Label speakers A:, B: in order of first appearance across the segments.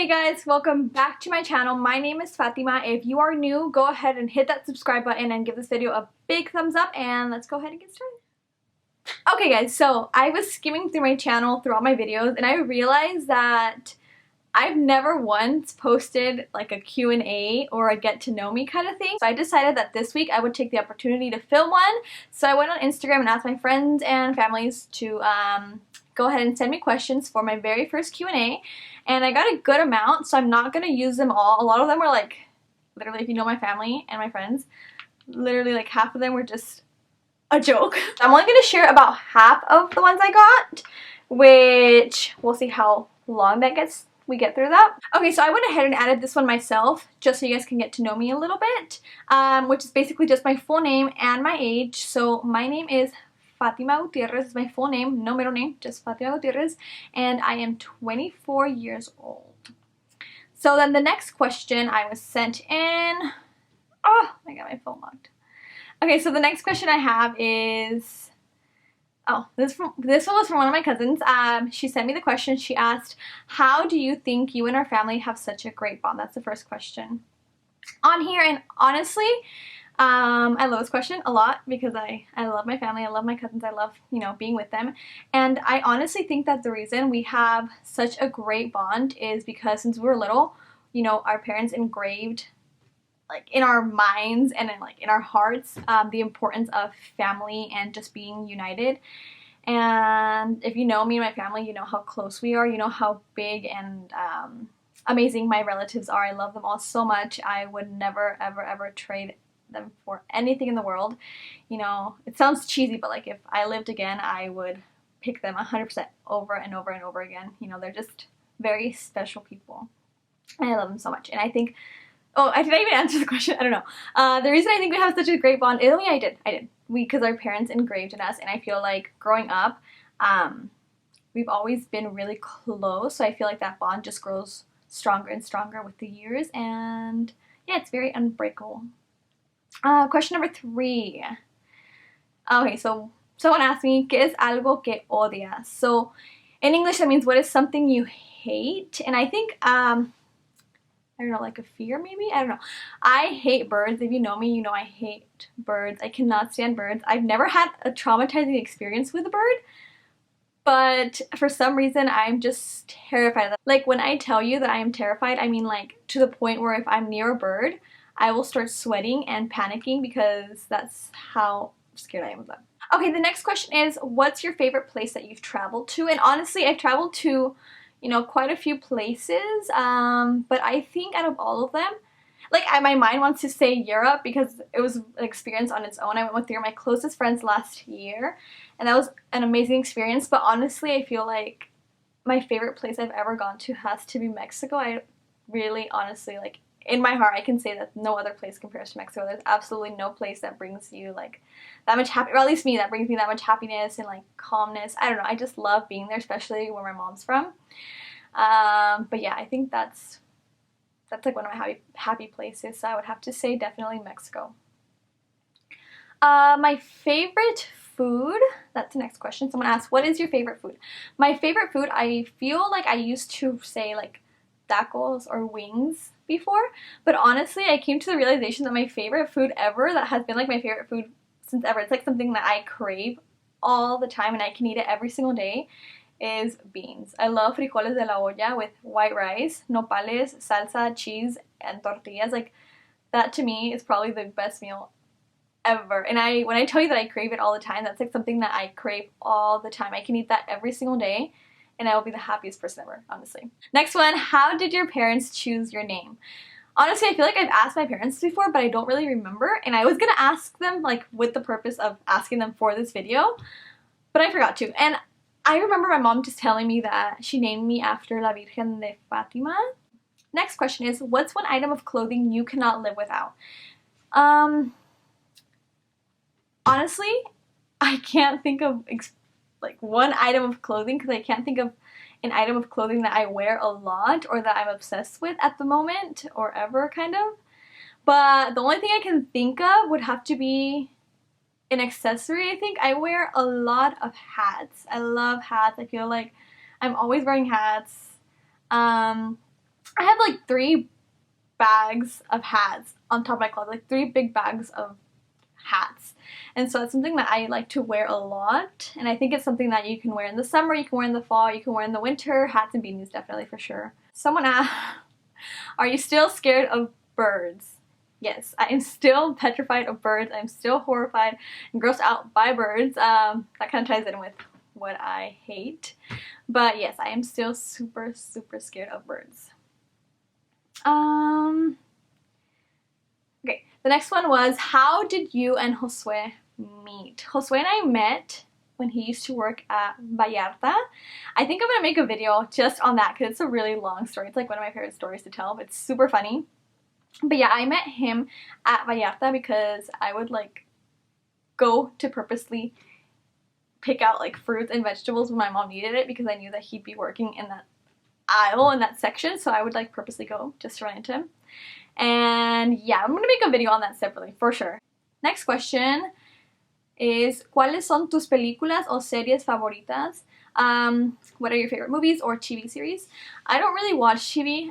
A: Hey guys, welcome back to my channel. My name is Fatima. If you are new, go ahead and hit that subscribe button and give this video a big thumbs up, and let's go ahead and get started. Okay guys, so I was skimming through my channel through all my videos and I realized that I've never once posted like a Q&A or a get to know me kind of thing. So I decided that this week I would take the opportunity to film one. So I went on Instagram and asked my friends and families to go ahead and send me questions for my very first Q&A. And I got a good amount, so I'm not going to use them all. A lot of them were like, literally, if you know my family and my friends, literally like half of them were just a joke. I'm only going to share about half of the ones I got, which we'll see how long that we get through that. Okay, so I went ahead and added this one myself just so you guys can get to know me a little bit, which is basically just my full name and my age. So my name is Fatima Gutierrez, is my full name, no middle name, just Fatima Gutierrez, and I am 24 years old. So then the next question I was sent in, oh, I got my phone locked. Okay, so the next question I have is, oh, this one was from one of my cousins. She sent me the question. She asked, how do you think you and our family have such a great bond? That's the first question on here, and honestly, I love this question a lot because I love my family, I love my cousins, I love, being with them. And I honestly think that the reason we have such a great bond is because since we were little, our parents engraved like in our minds and in our hearts the importance of family and just being united. And if you know me and my family, you know how close we are, you know how big and amazing my relatives are. I love them all so much. I would never ever trade them for anything in the world. It sounds cheesy, but like if I lived again, I would pick them 100% over and over and over again. They're just very special people and I love them so much. And I think, oh, did I even answer the question? I don't know. The reason I think we have such a great bond, oh yeah, I did. Because our parents engraved in us, and I feel like growing up, we've always been really close, so I feel like that bond just grows stronger and stronger with the years, and yeah, it's very unbreakable. Question number 3. Okay, so someone asked me, ¿Qué es algo que odias? So in English that means what is something you hate? And I think, I don't know, like a fear maybe? I don't know. I hate birds. If you know me, you know I hate birds. I cannot stand birds. I've never had a traumatizing experience with a bird, but for some reason I'm just terrified of them. Like when I tell you that I am terrified, I mean like to the point where if I'm near a bird, I will start sweating and panicking because that's how scared I am of them. Okay, the next question is, what's your favorite place that you've traveled to? And honestly, I've traveled to, quite a few places, but I think out of all of them, like my mind wants to say Europe because it was an experience on its own. I went with 3 of my closest friends last year, and that was an amazing experience, but honestly, I feel like my favorite place I've ever gone to has to be Mexico. I really, honestly, like, in my heart, I can say that no other place compares to Mexico. There's absolutely no place that brings you like that much happiness, or at least me, that brings me that much happiness and like calmness. I don't know, I just love being there, especially where my mom's from. But yeah, I think that's like one of my happy places, so I would have to say definitely Mexico. My favorite food, that's the next question. Someone asked, what is your favorite food? My favorite food, I feel like I used to say like tacos or wings before, but honestly I came to the realization that my favorite food ever, that has been like my favorite food since ever, it's like something that I crave all the time and I can eat it every single day, is beans. I love frijoles de la olla with white rice, nopales, salsa, cheese, and tortillas. Like that to me is probably the best meal ever. And when I tell you that I crave it all the time, that's like something that I crave all the time. I can eat that every single day and I will be the happiest person ever, honestly. Next one, how did your parents choose your name? Honestly, I feel like I've asked my parents before, but I don't really remember. And I was gonna ask them like with the purpose of asking them for this video, but I forgot to. And I remember my mom just telling me that she named me after La Virgen de Fatima. Next question is, what's one item of clothing you cannot live without? Honestly, I can't think of like one item of clothing because I can't think of an item of clothing that I wear a lot or that I'm obsessed with at the moment or ever, kind of. But the only thing I can think of would have to be an accessory. I think I wear a lot of hats. I love hats. I feel like I'm always wearing hats. I have like 3 bags of hats on top of my closet, like 3 big bags of hats. And so it's something that I like to wear a lot, and I think it's something that you can wear in the summer, you can wear in the fall, you can wear in the winter. Hats and beanies definitely for sure. Someone asked, are you still scared of birds? Yes, I am still petrified of birds. I'm still horrified and grossed out by birds. That kind of ties in with what I hate. But yes, I am still super, super scared of birds. Okay, the next one was, how did you and Josue meet? Josue and I met when he used to work at Vallarta. I think I'm gonna make a video just on that because it's a really long story. It's like one of my favorite stories to tell, but it's super funny. But yeah, I met him at Vallarta because I would like go to purposely pick out like fruits and vegetables when my mom needed it because I knew that he'd be working in that aisle in that section, so I would like purposely go just to run into him. And yeah, I'm gonna make a video on that separately for sure. Next question is, ¿cuáles son tus películas o series favoritas? What are your favorite movies or TV series? I don't really watch TV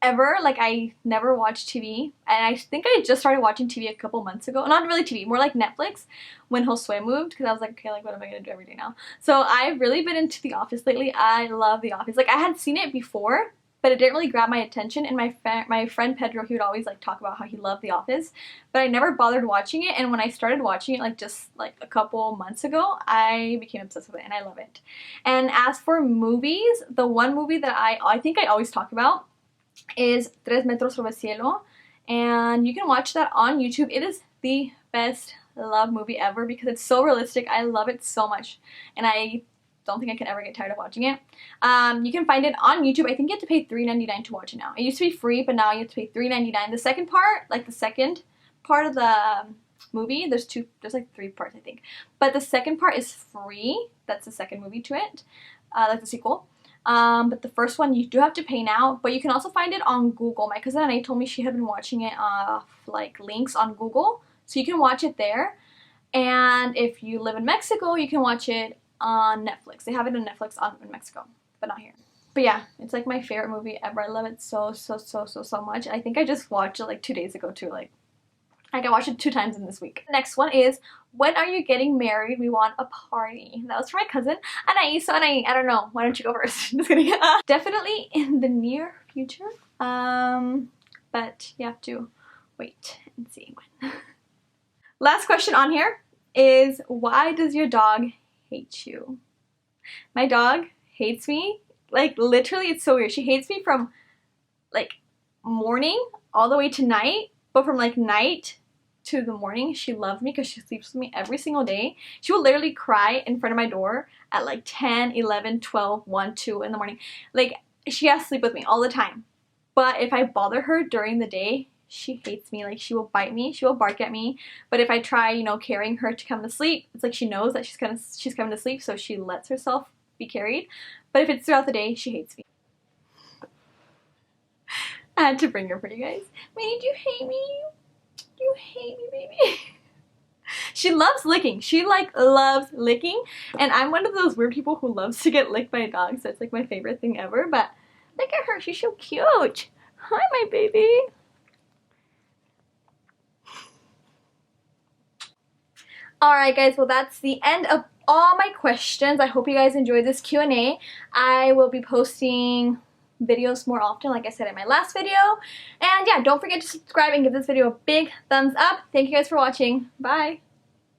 A: ever. Like, I never watched TV, and I think I just started watching TV a couple months ago. Not really TV, more like Netflix when Josue moved, because I was like, okay, like what am I gonna do every day now? So I've really been into The Office lately. I love The Office. Like, I had seen it before, but it didn't really grab my attention, and my friend Pedro, he would always like talk about how he loved The Office, but I never bothered watching it. And when I started watching it like just like a couple months ago, I became obsessed with it and I love it. And as for movies, the one movie that I think I always talk about is Tres Metros Sobre el Cielo, and you can watch that on YouTube. It is the best love movie ever because it's so realistic. I love it so much, and I don't think I can ever get tired of watching it. You can find it on YouTube. I think you have to pay $3.99 to watch it now. It used to be free, but now you have to pay $3.99. The second part, like the second part of the movie, there's like 3 parts I think, but the second part is free. That's the second movie to it, like the sequel. But the first one you do have to pay now, but you can also find it on Google. My cousin Anna told me she had been watching it off like links on Google, so you can watch it there. And if you live in Mexico, you can watch it on Netflix. They have it on Netflix in Mexico, but not here. But yeah, it's like my favorite movie ever. I love it so much. I think I just watched it like 2 days ago too. Like I watched it 2 times in this week. The next one is, when are you getting married? We want a party. That was for my cousin Anais. So Anais, I don't know. Why don't you go first? Just kidding. Definitely in the near future. But you have to wait and see when. Last question on here is, why does your dog hate you? My dog hates me. Like literally, it's so weird. She hates me from like morning all the way to night, but from like night to the morning, she loves me because she sleeps with me every single day. She will literally cry in front of my door at like 10, 11, 12, 1, 2 in the morning. Like, she has to sleep with me all the time. But if I bother her during the day, she hates me. Like, she will bite me, she will bark at me. But if I try, you know, carrying her to come to sleep, it's like she knows that she's coming to sleep, so she lets herself be carried. But if it's throughout the day, she hates me. I had to bring her for you guys. Minnie, do you hate me? You hate me, baby. She loves licking. She like loves licking, and I'm one of those weird people who loves to get licked by a dog, so it's like my favorite thing ever. But look at her, she's so cute. Hi, my baby. Alright guys, well that's the end of all my questions. I hope you guys enjoyed this Q&A. I will be posting videos more often, like I said in my last video. And yeah, don't forget to subscribe and give this video a big thumbs up. Thank you guys for watching. Bye!